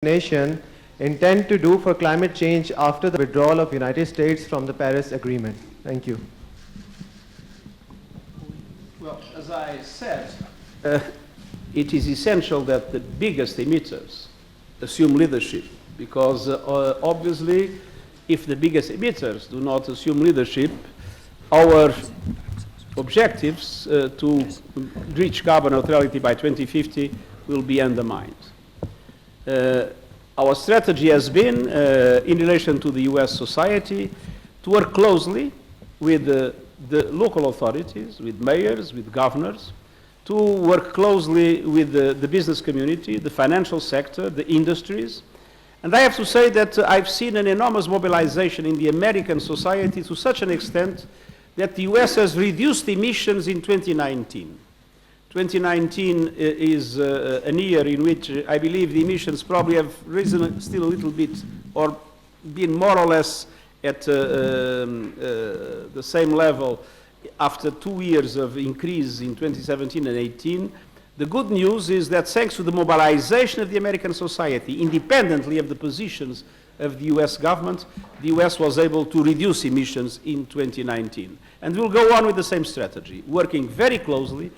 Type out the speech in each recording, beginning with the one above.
nation intend to do for climate change after the withdrawal of United States from the Paris Agreement? Thank you. Well, as I said, it is essential that the biggest emitters assume leadership, because obviously, if the biggest emitters do not assume leadership, our objectives to reach carbon neutrality by 2050 will be undermined. Our strategy has been, in relation to the US society, to work closely with the local authorities, with mayors, with governors, to work closely with the business community, the financial sector, the industries. And I have to say that I've seen an enormous mobilization in the American society to such an extent that the US has reduced emissions in 2019. 2019 is a year in which I believe the emissions probably have risen still a little bit, or been more or less at the same level after 2 years of increase in 2017 and 18. The good news is that thanks to the mobilization of the American society, independently of the positions of the US government, the US was able to reduce emissions in 2019. And we'll go on with the same strategy, working very closely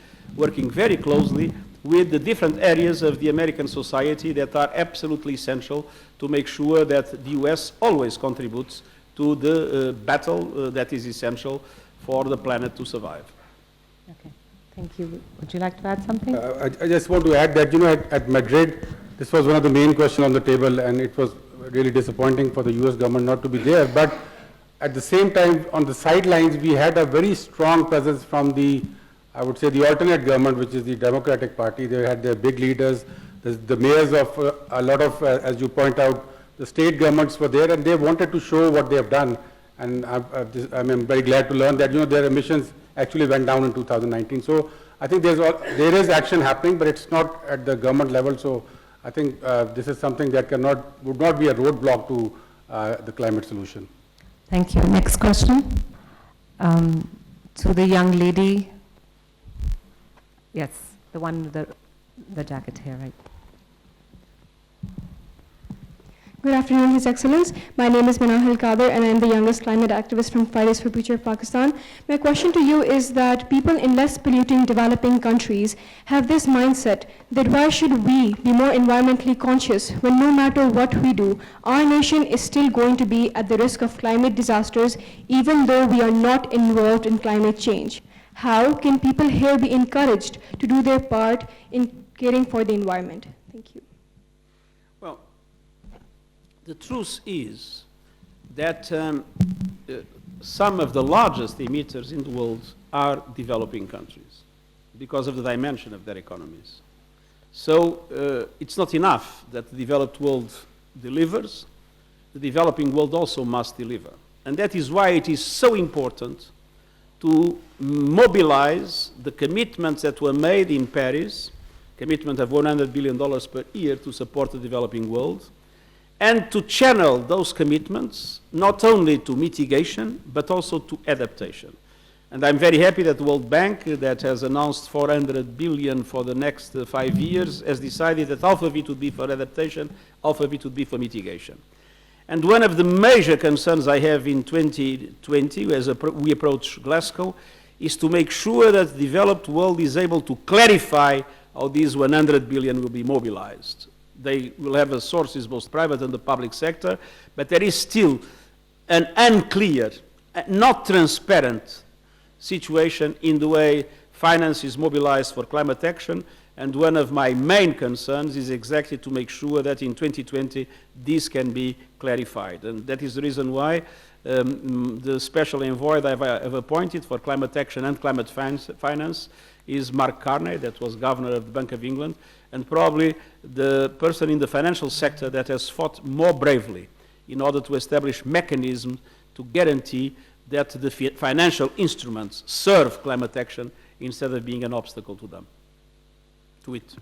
with the different areas of the American society that are absolutely essential to make sure that the US always contributes to the battle that is essential for the planet to survive. Okay, thank you. Would you like to add something? I just want to add that, at Madrid, this was one of the main questions on the table, and it was really disappointing for the US government not to be there. But at the same time, on the sidelines, we had a very strong presence from the, I would say, the alternate government, which is the Democratic Party. They had their big leaders, the mayors of a lot of, as you point out, the state governments were there, and they wanted to show what they have done. And I'm very glad to learn that, their emissions actually went down in 2019. So I think there is action happening, but it's not at the government level. So I think this is something that would not be a roadblock to the climate solution. Thank you. Next question. To the young lady. Yes, the one with the jacket here, right? Good afternoon, His Excellence. My name is Manahal Kader, and I am the youngest climate activist from Fridays for Future of Pakistan. My question to you is that people in less polluting developing countries have this mindset that why should we be more environmentally conscious when no matter what we do, our nation is still going to be at the risk of climate disasters even though we are not involved in climate change? How can people here be encouraged to do their part in caring for the environment? Thank you. Well, the truth is that some of the largest emitters in the world are developing countries because of the dimension of their economies. So it's not enough that the developed world delivers, the developing world also must deliver. And that is why it is so important to mobilize the commitments that were made in Paris, commitment of $100 billion per year to support the developing world, and to channel those commitments not only to mitigation, but also to adaptation. And I'm very happy that the World Bank, that has announced $400 billion for the next 5 years, has decided that half of it would be for adaptation, half of it would be for mitigation. And one of the major concerns I have in 2020, as we approach Glasgow, is to make sure that the developed world is able to clarify how these 100 billion will be mobilized. They will have sources, both private and the public sector, but there is still an unclear, not transparent situation in the way finance is mobilized for climate action. And one of my main concerns is exactly to make sure that in 2020 this can be clarified. And that is the reason why the special envoy that I've appointed for climate action and climate finance is Mark Carney, that was governor of the Bank of England, and probably the person in the financial sector that has fought more bravely in order to establish mechanisms to guarantee that the financial instruments serve climate action instead of being an obstacle to them. To it.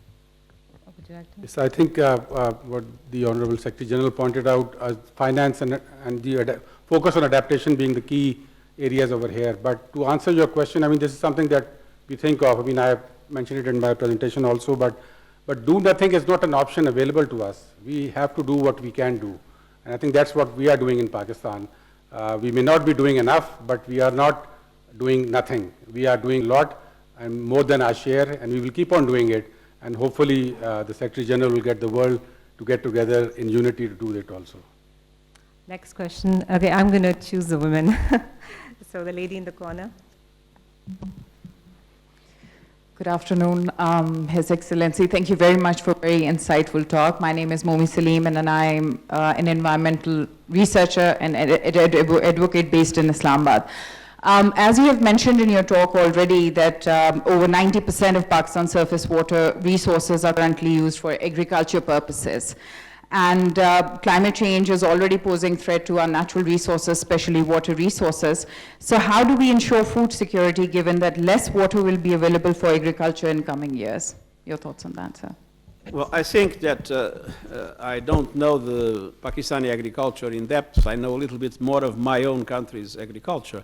Would you like to? Yes, I think what the Honorable Secretary General pointed out, finance and the focus on adaptation being the key areas over here. But to answer your question, this is something that we think of. I have mentioned it in my presentation also, but But do nothing is not an option available to us. We have to do what we can do. And I think that's what we are doing in Pakistan. We may not be doing enough, but we are not doing nothing. We are doing a lot and more than our share, and we will keep on doing it. And hopefully the Secretary General will get the world to get together in unity to do it also. Next question. Okay, I'm going to choose the women. So the lady in the corner. Good afternoon, His Excellency. Thank you very much for a very insightful talk. My name is Momi Salim, and I'm an environmental researcher and advocate based in Islamabad. As you have mentioned in your talk already, that over 90% of Pakistan's surface water resources are currently used for agriculture purposes. And climate change is already posing threat to our natural resources, especially water resources. So how do we ensure food security given that less water will be available for agriculture in coming years? Your thoughts on that, sir? Well, I think that I don't know the Pakistani agriculture in depth. I know a little bit more of my own country's agriculture.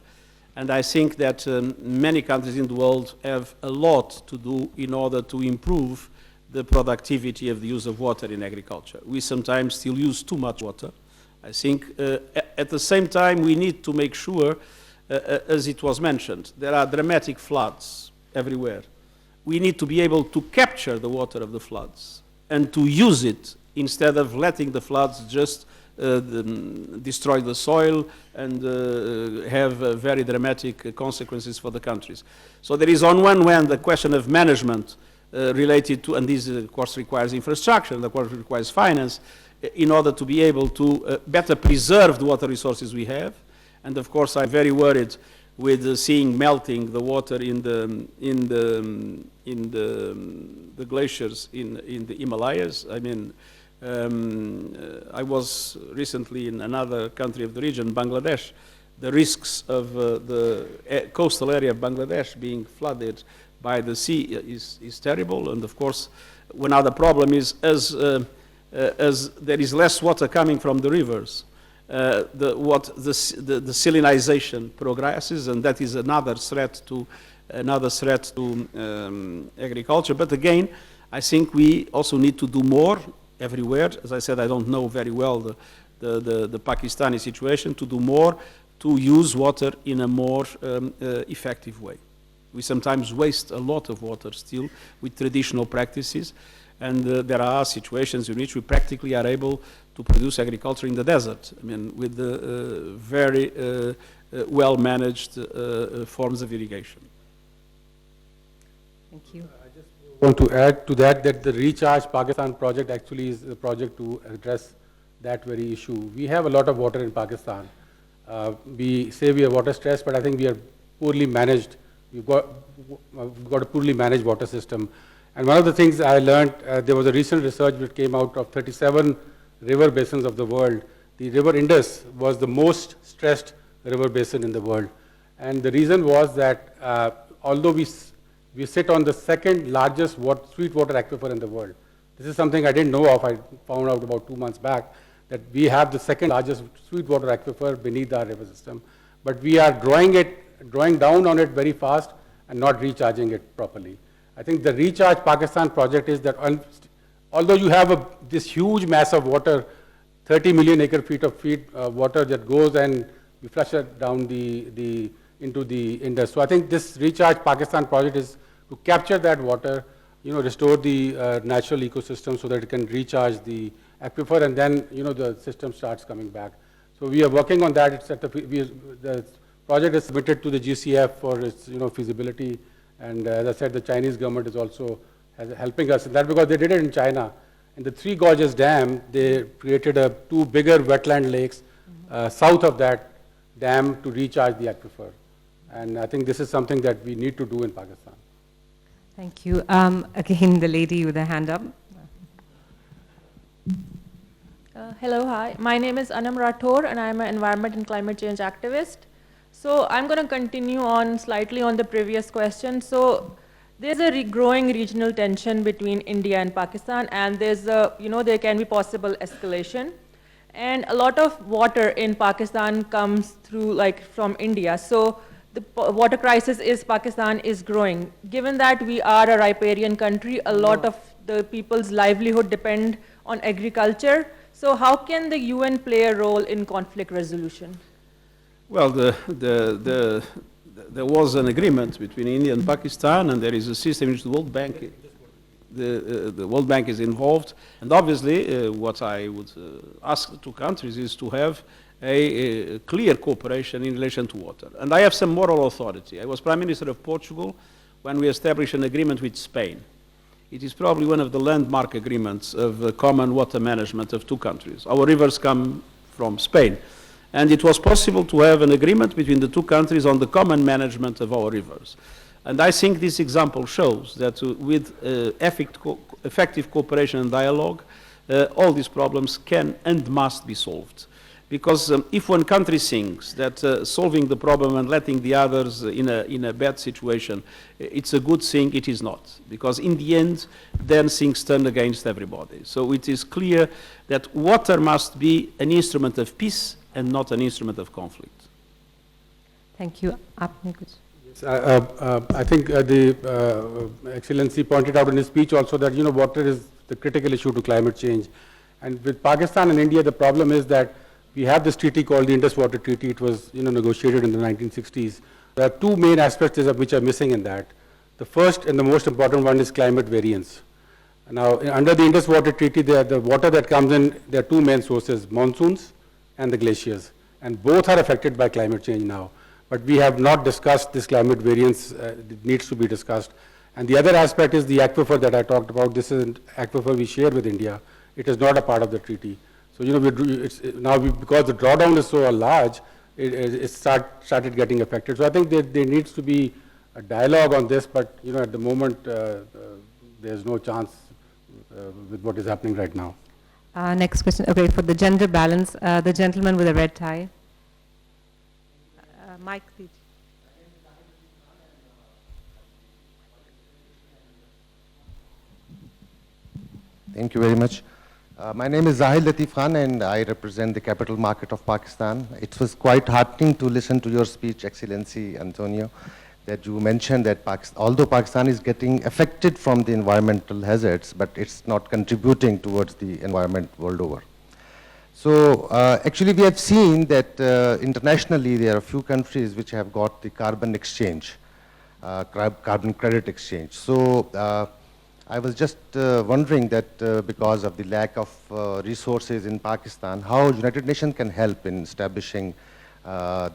And I think that many countries in the world have a lot to do in order to improve the productivity of the use of water in agriculture. We sometimes still use too much water. I think at the same time we need to make sure, as it was mentioned, there are dramatic floods everywhere. We need to be able to capture the water of the floods and to use it instead of letting the floods just destroy the soil and have very dramatic consequences for the countries. So there is on one hand the question of management related to, and this of course requires infrastructure, and of course requires finance, in order to be able to better preserve the water resources we have. And of course I'm very worried with seeing melting the water in the glaciers in the Himalayas. I mean, I was recently in another country of the region, Bangladesh. The risks of the coastal area of Bangladesh being flooded by the sea is terrible. And of course, one other problem is as there is less water coming from the rivers, the salinization progresses, and that is another threat to agriculture. But again, I think we also need to do more everywhere. As I said, I don't know very well the Pakistani situation, to do more to use water in a more effective way. We sometimes waste a lot of water still with traditional practices, and there are situations in which we practically are able to produce agriculture in the desert. I mean, with the very well-managed forms of irrigation. Thank you. I just want to add to that the Recharge Pakistan project actually is a project to address that very issue. We have a lot of water in Pakistan. We say we are water stressed, but I think we are poorly managed. We've got a poorly managed water system. And one of the things I learned, there was a recent research that came out of 37 river basins of the world. The river Indus was the most stressed river basin in the world. And the reason was that although we sit on the second largest sweet water aquifer in the world. This is something I didn't know of. I found out about 2 months back that we have the second largest sweet water aquifer beneath our river system. But we are drawing down on it very fast and not recharging it properly. I think the Recharge Pakistan project is that although you have this huge mass of water, 30 million acre feet of water that goes and we flush it down into the Indus. So I think this Recharge Pakistan project is to capture that water, restore the natural ecosystem so that it can recharge the aquifer, and then the system starts coming back. So we are working on that. It's at the project is submitted to the GCF for its feasibility, and as I said, the Chinese government is also helping us in that, because they did it in China. In the Three Gorges Dam, they created two bigger wetland lakes south of that dam to recharge the aquifer. And I think this is something that we need to do in Pakistan. Thank you. Again, the lady with her hand up. Hello, hi. My name is Anam Rathore, and I'm an environment and climate change activist. So I'm going to continue on slightly on the previous question. So there's a growing regional tension between India and Pakistan, and there's there can be possible escalation. And a lot of water in Pakistan comes through from India. So the water crisis is Pakistan is growing. Given that we are a riparian country, a lot of the people's livelihood depend on agriculture. So how can the UN play a role in conflict resolution? Well, there was an agreement between India and Pakistan, and there is a system in which the World Bank, the World Bank is involved. And obviously, what I would ask the two countries is to have a clear cooperation in relation to water. And I have some moral authority. I was Prime Minister of Portugal when we established an agreement with Spain. It is probably one of the landmark agreements of common water management of two countries. Our rivers come from Spain. And it was possible to have an agreement between the two countries on the common management of our rivers. And I think this example shows that with effective cooperation and dialogue, all these problems can and must be solved. Because if one country thinks that solving the problem and letting the others in a bad situation, it's a good thing, it is not. Because in the end, then things turn against everybody. So it is clear that water must be an instrument of peace and not an instrument of conflict. Thank you. I think the Excellency pointed out in his speech also that, water is the critical issue to climate change. And with Pakistan and India, the problem is that we have this treaty called the Indus Water Treaty. It was, negotiated in the 1960s. There are two main aspects which are missing in that. The first and the most important one is climate variance. Now, under the Indus Water Treaty, the water that comes in, there are two main sources, monsoons and the glaciers. And both are affected by climate change now. But we have not discussed this climate variance. It needs to be discussed. And the other aspect is the aquifer that I talked about. This is an aquifer we share with India. It is not a part of the treaty. So, because the drawdown is so large, it started getting affected. So I think there needs to be a dialogue on this, but, at the moment, there's no chance with what is happening right now. Next question, okay, for the gender balance, the gentleman with the red tie. Mike, please. Thank you very much. My name is Zahid Latif Khan and I represent the capital market of Pakistan. It was quite heartening to listen to your speech, Excellency Antonio, that you mentioned that although Pakistan is getting affected from the environmental hazards, but it's not contributing towards the environment world over. So actually we have seen that internationally there are a few countries which have got the carbon exchange, carbon credit exchange. So I was just wondering that because of the lack of resources in Pakistan, how United Nations can help in establishing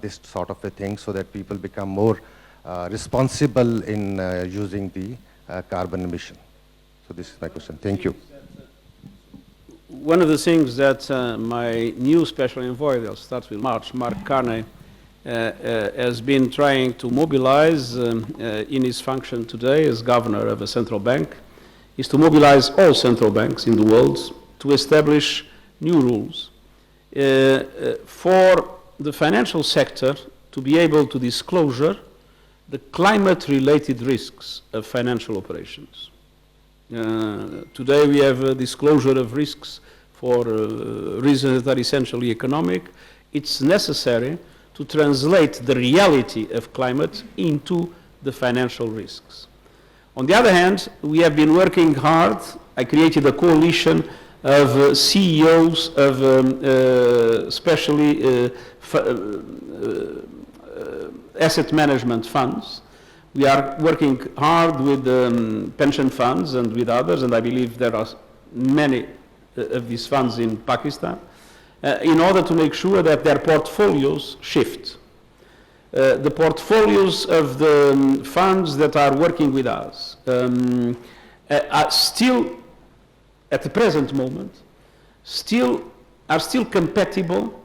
this sort of a thing so that people become more responsible in using the carbon emission. So this is my question. Thank you. One of the things that my new special envoy, that starts with March, Mark Carney, has been trying to mobilize in his function today as governor of a central bank, is to mobilize all central banks in the world to establish new rules for the financial sector to be able to disclose the climate-related risks of financial operations. Today we have a disclosure of risks for reasons that are essentially economic. It's necessary to translate the reality of climate into the financial risks. On the other hand, we have been working hard. I created a coalition of CEOs of especially asset management funds. We are working hard with pension funds and with others, and I believe there are many of these funds in Pakistan, in order to make sure that their portfolios shift. The portfolios of the funds that are working with us are still, at the present moment, are still compatible,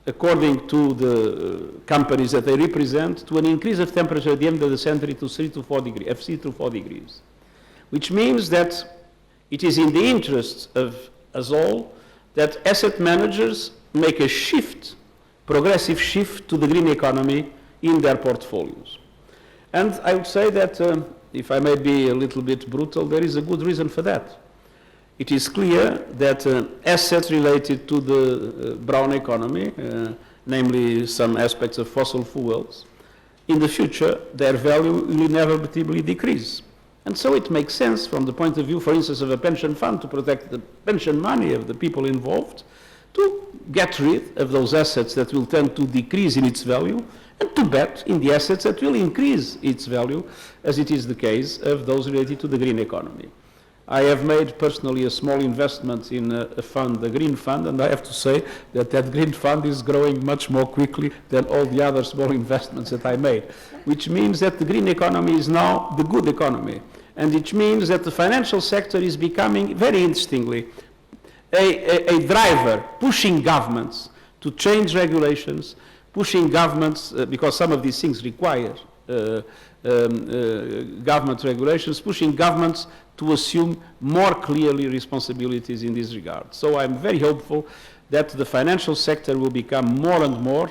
according to the companies that they represent, to an increase of temperature at the end of the century to 3 to 4 degrees, of 3 to 4 degrees. Which means that it is in the interests of us all that asset managers make a shift, progressive shift to the green economy in their portfolios. And I would say that, if I may be a little bit brutal, there is a good reason for that. It is clear that assets related to the brown economy, namely some aspects of fossil fuels, in the future, their value will inevitably decrease. And so it makes sense from the point of view, for instance, of a pension fund to protect the pension money of the people involved, to get rid of those assets that will tend to decrease in its value, and to bet in the assets that will increase its value, as it is the case of those related to the green economy. I have made personally a small investment in a fund, a green fund, and I have to say that that green fund is growing much more quickly than all the other small investments that I made, which means that the green economy is now the good economy, and it means that the financial sector is becoming, very interestingly, a driver pushing governments to change regulations, pushing governments, because some of these things require government regulations, pushing governments to assume more clearly responsibilities in this regard. So I'm very hopeful that the financial sector will become more and more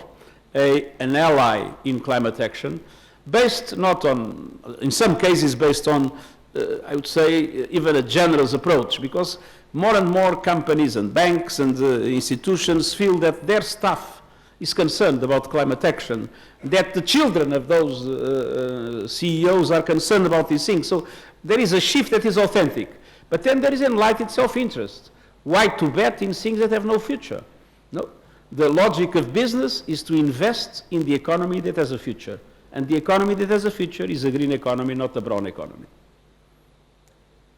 an ally in climate action, based not on, in some cases based on, I would say, even a generous approach, because more and more companies and banks and institutions feel that their staff is concerned about climate action, that the children of those CEOs are concerned about these things. So there is a shift that is authentic. But then there is enlightened self-interest. Why to bet in things that have no future? No. The logic of business is to invest in the economy that has a future. And the economy that has a future is a green economy, not a brown economy.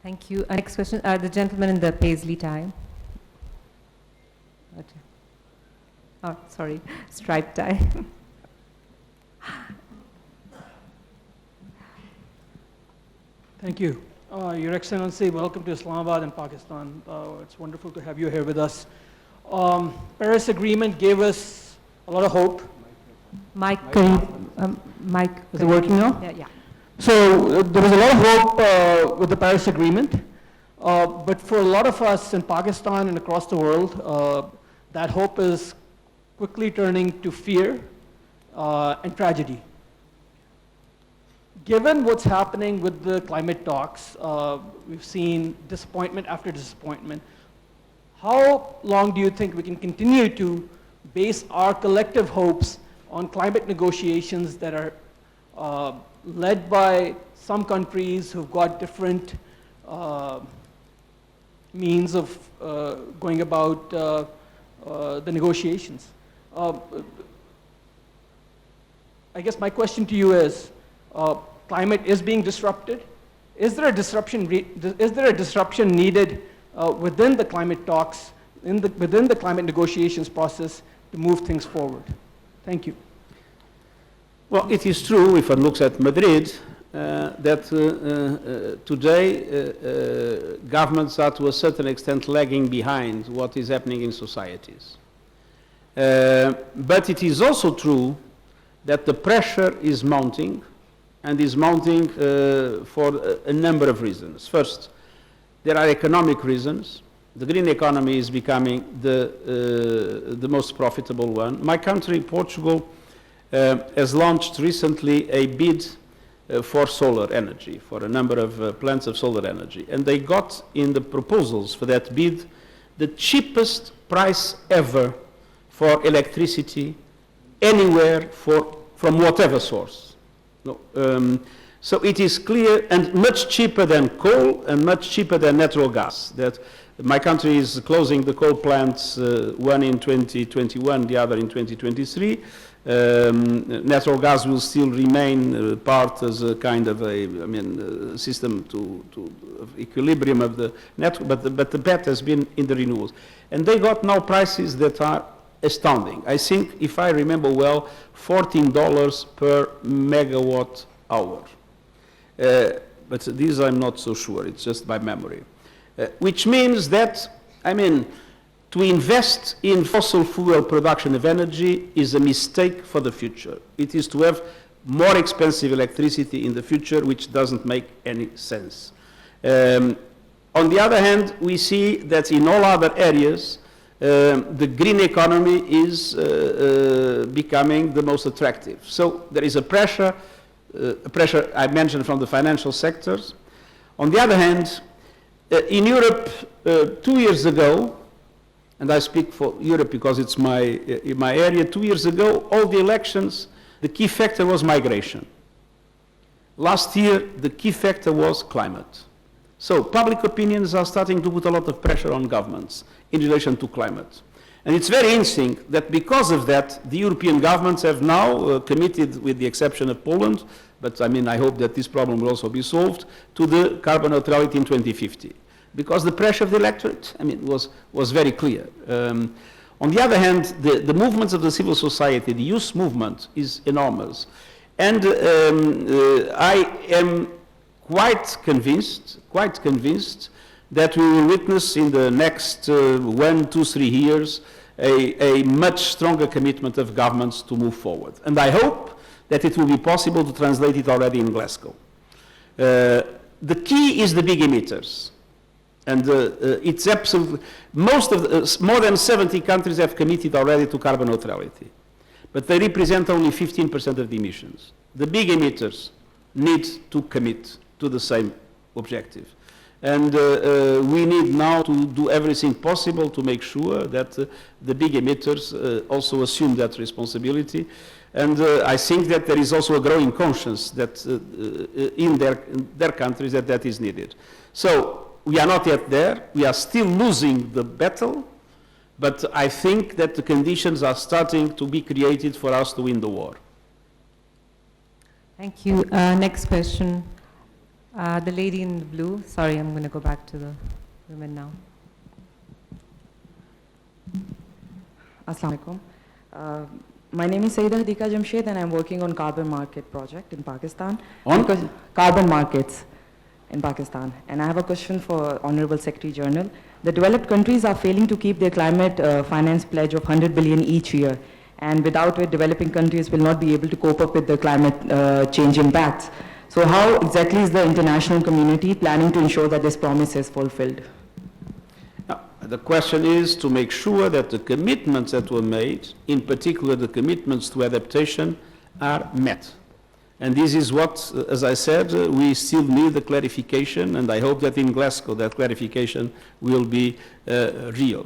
Thank you. Next question, the gentleman in the paisley tie. Oh, sorry, striped tie. Thank you. Your Excellency, welcome to Islamabad and Pakistan. It's wonderful to have you here with us. Paris Agreement gave us a lot of hope. Mike, Mike. Is it working now? Yeah, yeah. So there was a lot of hope with the Paris Agreement, but for a lot of us in Pakistan and across the world, that hope is quickly turning to fear and tragedy. Given what's happening with the climate talks, we've seen disappointment after disappointment. How long do you think we can continue to base our collective hopes on climate negotiations that are led by some countries who've got different means of going about the negotiations? I guess my question to you is, climate is being disrupted. Is there a disruption needed within the climate talks, within the climate negotiations process to move things forward? Thank you. Well, it is true, if one looks at Madrid, that today governments are to a certain extent lagging behind what is happening in societies. But it is also true that the pressure is mounting, and is mounting for a number of reasons. First, there are economic reasons. The green economy is becoming the most profitable one. My country, Portugal, has launched recently a bid for solar energy, for a number of plants of solar energy. And they got in the proposals for that bid the cheapest price ever for electricity anywhere from whatever source. No, so it is clear, and much cheaper than coal and much cheaper than natural gas, that my country is closing the coal plants, one in 2021, the other in 2023. Natural gas will still remain part as a kind of a, system of equilibrium of the network, but the bet has been in the renewables. And they got now prices that are astounding. I think, if I remember well, $14 per megawatt hour. But these I'm not so sure, it's just by memory. Which means that, to invest in fossil fuel production of energy is a mistake for the future. It is to have more expensive electricity in the future, which doesn't make any sense. On the other hand, we see that in all other areas, the green economy is becoming the most attractive. So there is a pressure I mentioned from the financial sectors. On the other hand, in Europe, 2 years ago, and I speak for Europe because it's my area, 2 years ago, all the elections the key factor was migration. Last year, the key factor was climate. So public opinions are starting to put a lot of pressure on governments in relation to climate. And it's very interesting that because of that, the European governments have now committed, with the exception of Poland, but I mean, I hope that this problem will also be solved, to the carbon neutrality in 2050. Because the pressure of the electorate, I mean, was very clear. On the other hand, the movements of the civil society, the youth movement, is enormous. And I am quite convinced that we will witness in the next 1, 2, 3 years a much stronger commitment of governments to move forward. And I hope that it will be possible to translate it already in Glasgow. The key is the big emitters. And it's absolutely, more than 70 countries have committed already to carbon neutrality. But they represent only 15% of the emissions. The big emitters need to commit to the same objective. And we need now to do everything possible to make sure that the big emitters also assume that responsibility. And I think that there is also a growing conscience that in their countries that is needed. So we are not yet there. We are still losing the battle. But I think that the conditions are starting to be created for us to win the war. Thank you. Next question. The lady in the blue. Sorry, I'm going to go back to the women now. Assalamu alaikum. My name is Sethi Jamshed and I'm working on carbon market project in Pakistan. On? Carbon markets in Pakistan. And I have a question for Honorable Secretary General. The developed countries are failing to keep their climate finance pledge of 100 billion each year. And without it, developing countries will not be able to cope up with the climate change impacts. So how exactly is the international community planning to ensure that this promise is fulfilled? Now, the question is to make sure that the commitments that were made, in particular the commitments to adaptation, are met. And this is what, as I said, we still need the clarification, and I hope that in Glasgow that clarification will be real.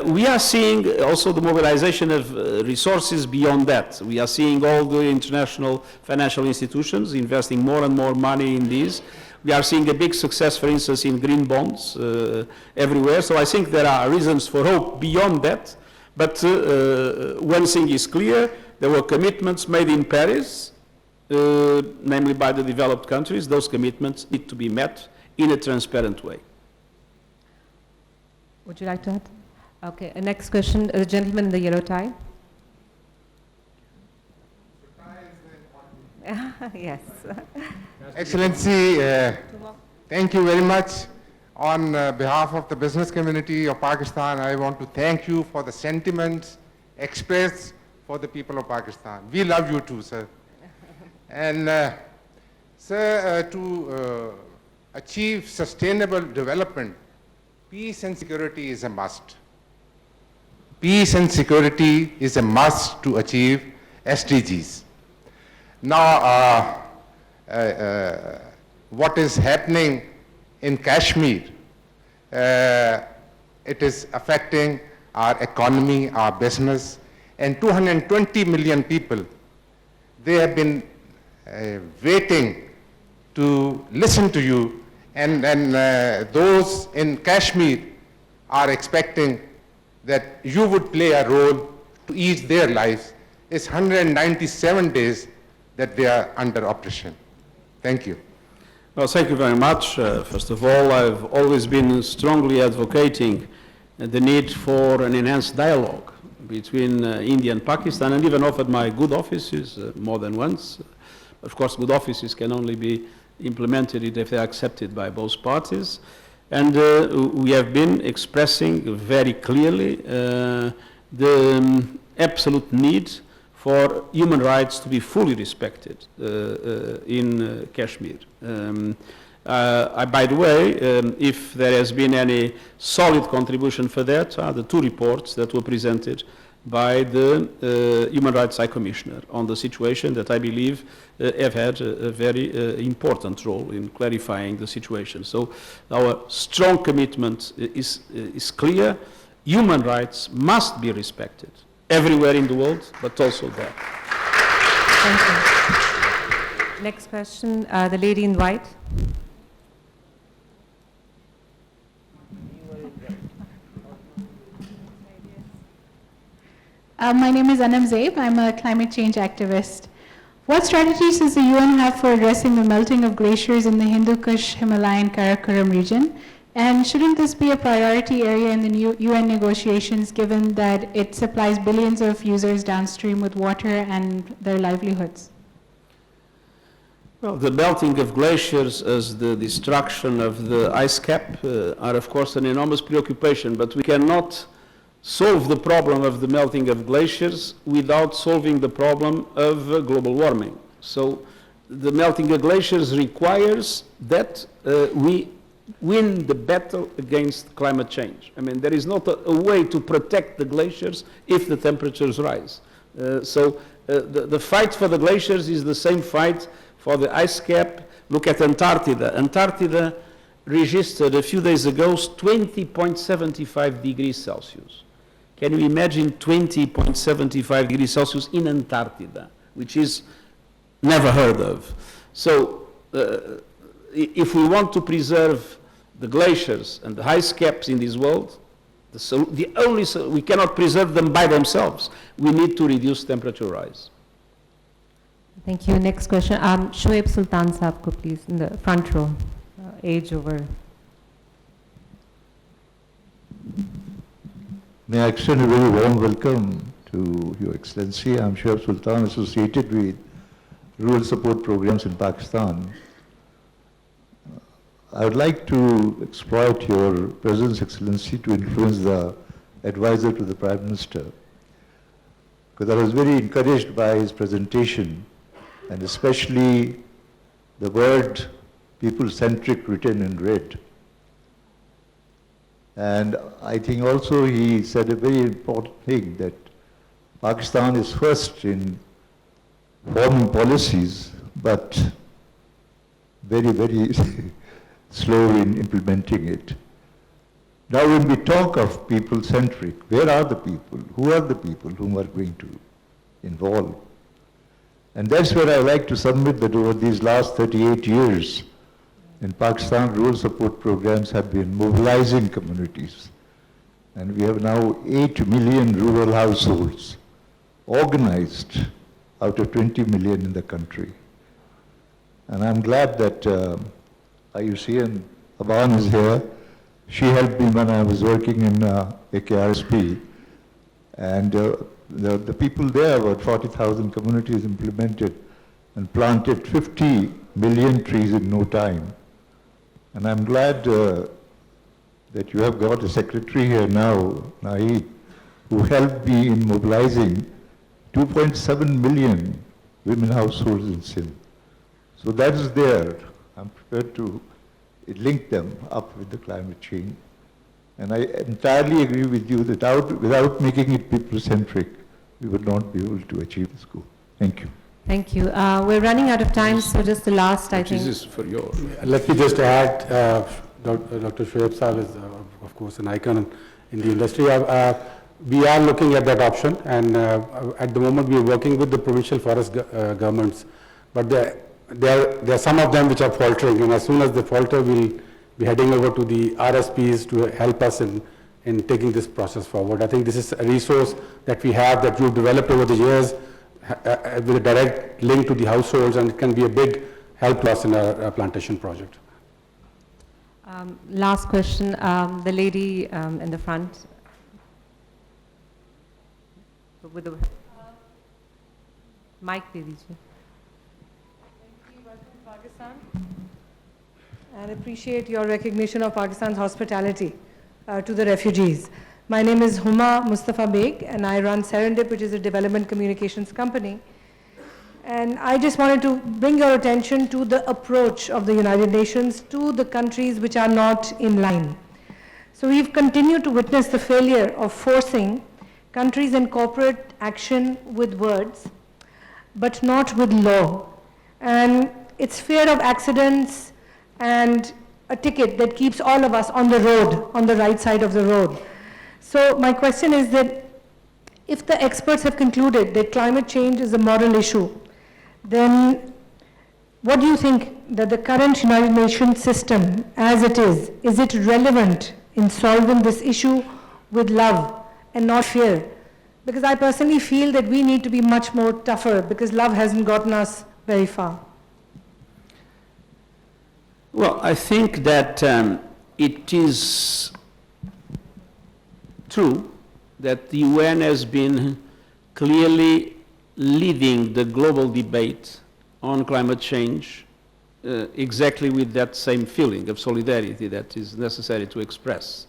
We are seeing also the mobilization of resources beyond that. We are seeing all the international financial institutions investing more and more money in these. We are seeing a big success, for instance, in green bonds everywhere. So I think there are reasons for hope beyond that. But one thing is clear, there were commitments made in Paris, namely by the developed countries. Those commitments need to be met in a transparent way. Would you like to add? Okay, next question, the gentleman in the yellow tie. Yes. Excellency, thank you very much. On behalf of the business community of Pakistan, I want to thank you for the sentiments expressed for the people of Pakistan. We love you too, sir. And sir, to achieve sustainable development, peace and security is a must. Peace and security is a must to achieve SDGs. Now, what is happening in Kashmir, it is affecting our economy, our business, and 220 million people, they have been waiting to listen to you, and those in Kashmir are expecting that you would play a role to ease their lives. It's 197 days that they are under oppression. Thank you. Well, thank you very much. First of all, I've always been strongly advocating the need for an enhanced dialogue between India and Pakistan, and even offered my good offices more than once. Of course, good offices can only be implemented if they are accepted by both parties. And we have been expressing very clearly the absolute need for human rights to be fully respected in Kashmir. By the way, if there has been any solid contribution for that, are the 2 reports that were presented by the Human Rights High Commissioner on the situation that I believe have had a very important role in clarifying the situation. So our strong commitment is clear. Human rights must be respected everywhere in the world, but also there. Thank you. Next question, the lady in white. My name is Anam Zaib. I'm a climate change activist. What strategies does the UN have for addressing the melting of glaciers in the Hindu Kush Himalayan Karakoram region? And shouldn't this be a priority area in the new UN negotiations, given that it supplies billions of users downstream with water and their livelihoods? Well, the melting of glaciers as the destruction of the ice cap are, of course, an enormous preoccupation, but we cannot solve the problem of the melting of glaciers without solving the problem of global warming. So the melting of glaciers requires that we win the battle against climate change. I mean, there is not a way to protect the glaciers if the temperatures rise. The fight for the glaciers is the same fight for the ice cap. Look at Antarctica. Antarctica registered a few days ago 20.75 degrees Celsius. Can you imagine 20.75 degrees Celsius in Antarctica, which is never heard of? So if we want to preserve the glaciers and the ice caps in this world, we cannot preserve them by themselves. We need to reduce temperature rise. Thank you. Next question. Shoaib Sultan Saab ko please, in the front row, age over. May I extend a very warm welcome to Your Excellency. I'm Shoaib Sultan, associated with rural support programs in Pakistan. I would like to exploit your presence, Excellency, to influence the advisor to the Prime Minister, because I was very encouraged by his presentation, and especially the word people-centric written in red. And I think also he said a very important thing, that Pakistan is first in forming policies, but very, very slow in implementing it. Now when we talk of people-centric, where are the people? Who are the people whom are going to involve? And that's where I like to submit that over these last 38 years, in Pakistan, rural support programs have been mobilizing communities. And we have now 8 million rural households organized out of 20 million in the country. And I'm glad that IUCN Aban is here. She helped me when I was working in AKRSP. And the people there, about 40,000 communities implemented and planted 50 million trees in no time. And I'm glad that you have got a secretary here now, Nahi, who helped me in mobilizing 2.7 million women households in Sindh. So that is there. I'm prepared to link them up with the climate change. And I entirely agree with you that without making it people-centric, we would not be able to achieve this goal. Thank you. Thank you. We're running out of time, so just the last, I think. This is for your. Let me just add, Dr. Shoaib Saab is, of course, an icon in the industry. We are looking at that option, and at the moment we are working with the provincial forest governments. But there are some of them which are faltering, and as soon as they falter, we'll be heading over to the RSPs to help us in taking this process forward. I think this is a resource that we have, that we've developed over the years, with a direct link to the households, and it can be a big help to us in our plantation project. Last question, the lady in the front. With the mic, please. Pakistan, and appreciate your recognition of Pakistan's hospitality to the refugees. My name is Huma Mustafa Beg, and I run Serendip, which is a development communications company. And I just wanted to bring your attention to the approach of the United Nations to the countries which are not in line. So we've continued to witness the failure of forcing countries in corporate action with words, but not with law. And it's fear of accidents and a ticket that keeps all of us on the road, on the right side of the road. So my question is that if the experts have concluded that climate change is a moral issue, then what do you think that the current United Nations system as it is it relevant in solving this issue with love and not fear? Because I personally feel that we need to be much more tougher because love hasn't gotten us very far. Well, I think that it is true that the UN has been clearly leading the global debate on climate change exactly with that same feeling of solidarity that is necessary to express.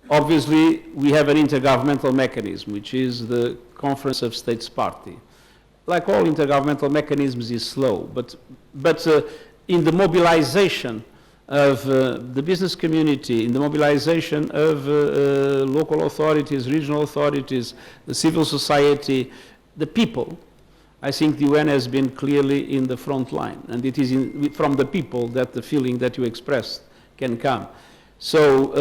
Obviously, we have an intergovernmental mechanism, which is the Conference of States Party. Like all intergovernmental mechanisms, is slow, but in the mobilization of the business community, in the mobilization of local authorities, regional authorities, the civil society, the people, I think the UN has been clearly in the front line, and it is from the people that the feeling that you expressed can come. So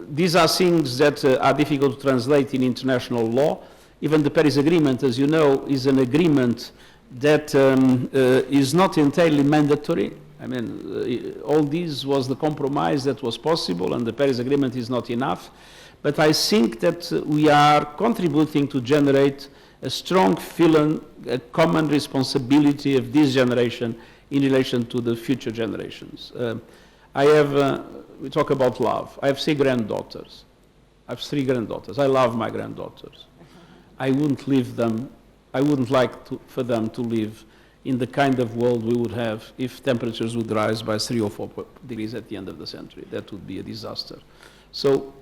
these are things that are difficult to translate in international law. Even the Paris Agreement, as you know, is an agreement that is not entirely mandatory. I mean, all this was the compromise that was possible, and the Paris Agreement is not enough. But I think that we are contributing to generate a strong feeling, a common responsibility of this generation in relation to the future generations. We talk about love. I have 3 granddaughters. I love my granddaughters. I wouldn't leave them, I wouldn't like for them to live in the kind of world we would have if temperatures would rise by 3 or 4 degrees at the end of the century. That would be a disaster. So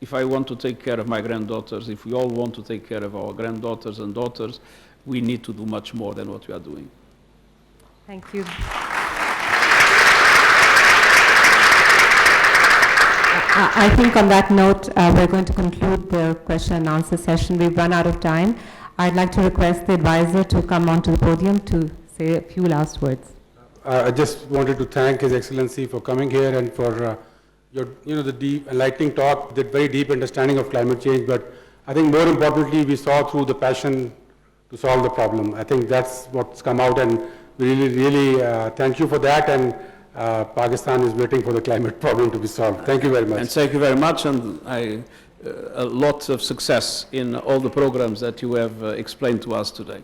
if I want to take care of my granddaughters, if we all want to take care of our granddaughters and daughters, we need to do much more than what we are doing. Thank you. I think on that note, we're going to conclude the question and answer session. We've run out of time. I'd like to request the advisor to come onto the podium to say a few last words. I just wanted to thank His Excellency for coming here and for the deep, enlightening talk, the very deep understanding of climate change. But I think more importantly, we saw through the passion to solve the problem. I think that's what's come out, and we really thank you for that. And Pakistan is waiting for the climate problem to be solved. Thank you very much. And thank you very much, and a lot of success in all the programs that you have explained to us today.